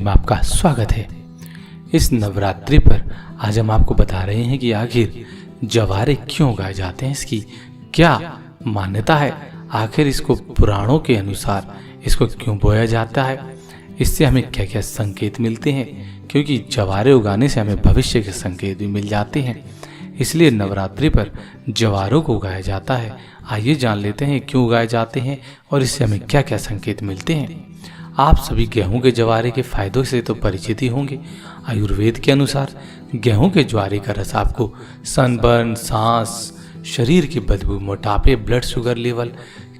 में आपका स्वागत है। इस नवरात्रि पर आज हम आपको बता रहे हैं कि आखिर जवारे क्यों उगाए जाते हैं, इसकी क्या मान्यता है, आखिर इसको पुराणों के अनुसार इसको क्यों बोया जाता है, इससे हमें क्या क्या संकेत मिलते हैं, क्योंकि जवारे उगाने से हमें भविष्य के संकेत भी मिल जाते हैं, इसलिए नवरात्रि पर जवारों को उगाया जाता है। आइए जान लेते हैं क्यों उगाए जाते हैं और इससे हमें क्या क्या संकेत मिलते हैं। आप सभी गेहूं के जवारे के फायदों से तो परिचित ही होंगे। आयुर्वेद के अनुसार गेहूं के ज्वारे का रस आपको सनबर्न, सांस, शरीर की बदबू, मोटापे, ब्लड शुगर लेवल,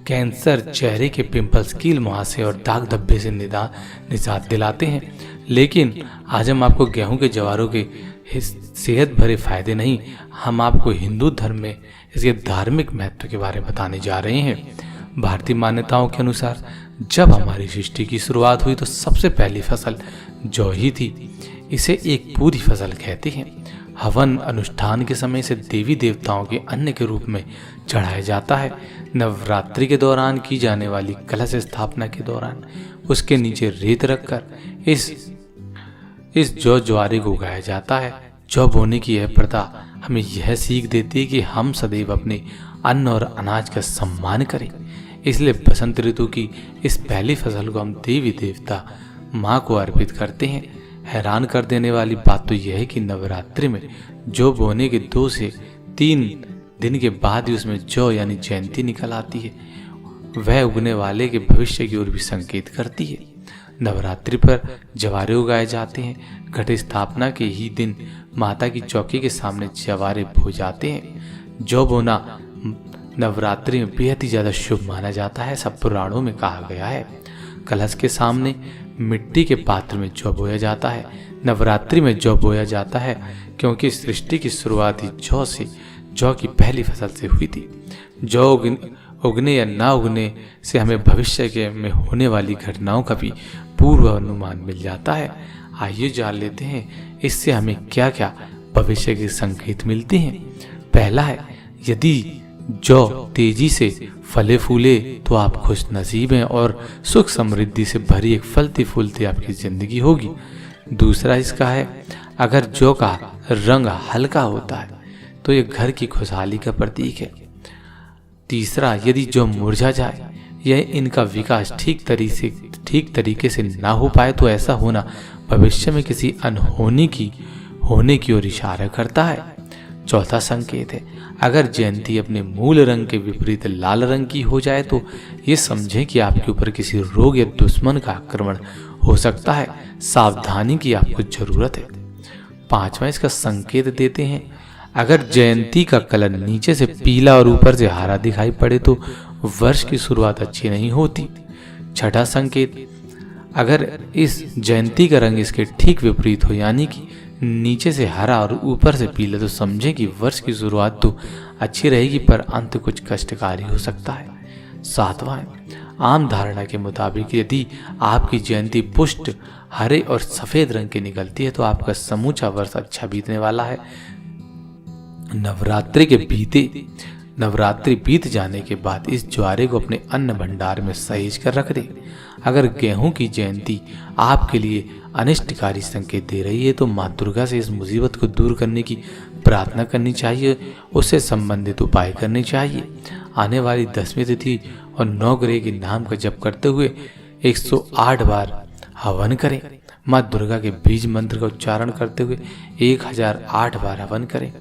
कैंसर, चेहरे के पिंपल्स, कील मुहासे और दाग धब्बे से निजात दिलाते हैं। लेकिन आज हम आपको गेहूं के जवारों के सेहत भरे फायदे नहीं, हम आपको हिंदू धर्म में इसके धार्मिक महत्व के बारे में बताने जा रहे हैं। भारतीय मान्यताओं के अनुसार जब हमारी सृष्टि की शुरुआत हुई तो सबसे पहली फसल जौ ही थी। इसे एक पूरी फसल कहते हैं। हवन अनुष्ठान के समय से देवी देवताओं के अन्न के रूप में चढ़ाया जाता है। नवरात्रि के दौरान की जाने वाली कलश स्थापना के दौरान उसके नीचे रेत रखकर इस जौ ज्वारे को उगाया जाता है। जौ बोने की यह प्रथा हमें यह सीख देती है कि हम सदैव अपने अन्न और अनाज का सम्मान करें। इसलिए बसंत ऋतु की इस पहली फसल को हम देवी देवता माँ को अर्पित करते हैं। हैरान कर देने वाली बात तो यह है कि नवरात्रि में जौ बोने के 2 से 3 दिन के बाद ही उसमें जौ यानी जयंती निकल आती है। वह उगने वाले के भविष्य की ओर भी संकेत करती है। नवरात्रि पर जवारे उगाए जाते हैं। घट स्थापना के ही दिन माता की चौकी के सामने जवारे बो जाते हैं। जौ बोना नवरात्रि में बेहद ही ज्यादा शुभ माना जाता है, सब पुराणों में कहा गया है। कलश के सामने मिट्टी के पात्र में जौ बोया जाता है। नवरात्रि में जौ बोया जाता है क्योंकि सृष्टि की शुरुआत ही जौ की पहली फसल से हुई थी। जौ उगने या ना उगने से हमें भविष्य के में होने वाली घटनाओं का भी पूर्व अनुमान मिल जाता है। आइए जान लेते हैं इससे हमें क्या क्या भविष्य के संकेत मिलते हैं। पहला है, यदि जौ तेजी से फले फूले तो आप खुश नसीब हैं और सुख समृद्धि से भरी एक फलती फूलती आपकी जिंदगी होगी। दूसरा इसका है, अगर जौ का रंग हल्का होता है तो ये घर की खुशहाली का प्रतीक है। तीसरा, यदि जौ मुरझा जाए या इनका विकास ठीक तरीके से ना हो पाए तो ऐसा होना भविष्य में किसी अनहोनी की होने की ओर इशारा करता है। चौथा संकेत है, अगर जयंती अपने मूल रंग के विपरीत लाल रंग की हो जाए तो ये समझें कि आपके ऊपर किसी रोग या दुश्मन का आक्रमण हो सकता है। सावधानी की आपको जरूरत है। पांचवा इसका संकेत देते हैं, अगर जयंती का कलर नीचे से पीला और ऊपर से हरा दिखाई पड़े तो वर्ष की शुरुआत अच्छी नहीं होती। छठा संकेत, अगर इस जयंती का रंग इसके ठीक विपरीत हो यानी कि नीचे से हरा और ऊपर से पीला तो समझें कि वर्ष की शुरुआत तो अच्छी रहेगी पर अंत कुछ कष्टकारी हो सकता है। सातवां, आम धारणा के मुताबिक यदि आपकी जयंती पुष्ट हरे और सफेद रंग की निकलती है तो आपका समूचा वर्ष अच्छा बीतने वाला है। नवरात्रि बीत जाने के बाद इस ज्वारे को अपने अन्न भंडार में सहेज कर रख दें। अगर गेहूं की जयंती आपके लिए अनिष्टकारी संकेत दे रही है तो माँ दुर्गा से इस मुसीबत को दूर करने की प्रार्थना करनी चाहिए, उससे संबंधित उपाय करने चाहिए। आने वाली 10वीं तिथि और 9 ग्रह के नाम का जप करते हुए 108 बार हवन करें। माँ दुर्गा के बीज मंत्र का उच्चारण करते हुए 1008 बार हवन करें।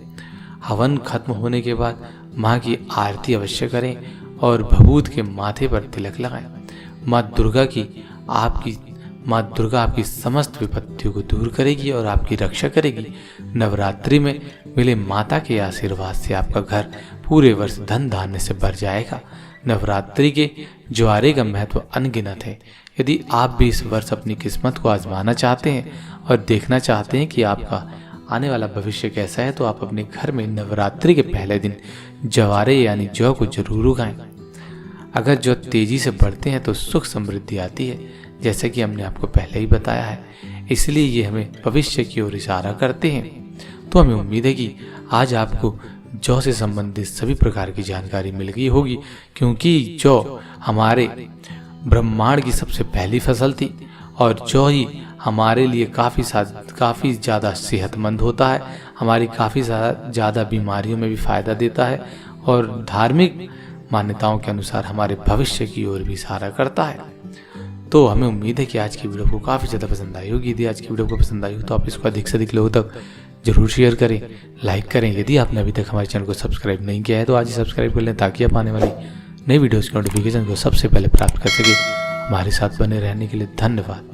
हवन खत्म होने के बाद माँ की आरती अवश्य करें और भभूत के माथे पर तिलक लगाएं। माँ दुर्गा आपकी समस्त विपत्तियों को दूर करेगी और आपकी रक्षा करेगी। नवरात्रि में मिले माता के आशीर्वाद से आपका घर पूरे वर्ष धन धान्य से भर जाएगा। नवरात्रि के ज्वारे का महत्व अनगिनत है। यदि आप भी इस वर्ष अपनी किस्मत को आजमाना चाहते हैं और देखना चाहते हैं कि आपका आने वाला भविष्य कैसा है तो आप अपने घर में नवरात्रि के पहले दिन जवारे यानी जौ को जरूर उगाएं। अगर जौ तेजी से बढ़ते हैं तो सुख समृद्धि आती है, जैसे कि हमने आपको पहले ही बताया है। इसलिए ये हमें भविष्य की ओर इशारा करते हैं। तो हमें उम्मीद है कि आज आपको जौ से संबंधित सभी प्रकार की जानकारी मिल गई होगी, क्योंकि जौ हमारे ब्रह्मांड की सबसे पहली फसल थी और जौ ही हमारे लिए काफ़ी ज़्यादा सेहतमंद होता है, हमारी काफ़ी ज़्यादा बीमारियों में भी फ़ायदा देता है और धार्मिक मान्यताओं के अनुसार हमारे भविष्य की ओर भी इशारा करता है। तो हमें उम्मीद है कि आज की वीडियो को काफ़ी ज़्यादा पसंद आई होगी। यदि आज की वीडियो को पसंद आई हो तो आप इसको अधिक से अधिक लोगों तक जरूर शेयर करें, लाइक करें। यदि आपने अभी तक हमारे चैनल को सब्सक्राइब नहीं किया है तो आज ही सब्सक्राइब कर लें, ताकि आप आने वाली नई वीडियोज़ की नोटिफिकेशन को सबसे पहले प्राप्त कर सकें। हमारे साथ बने रहने के लिए धन्यवाद।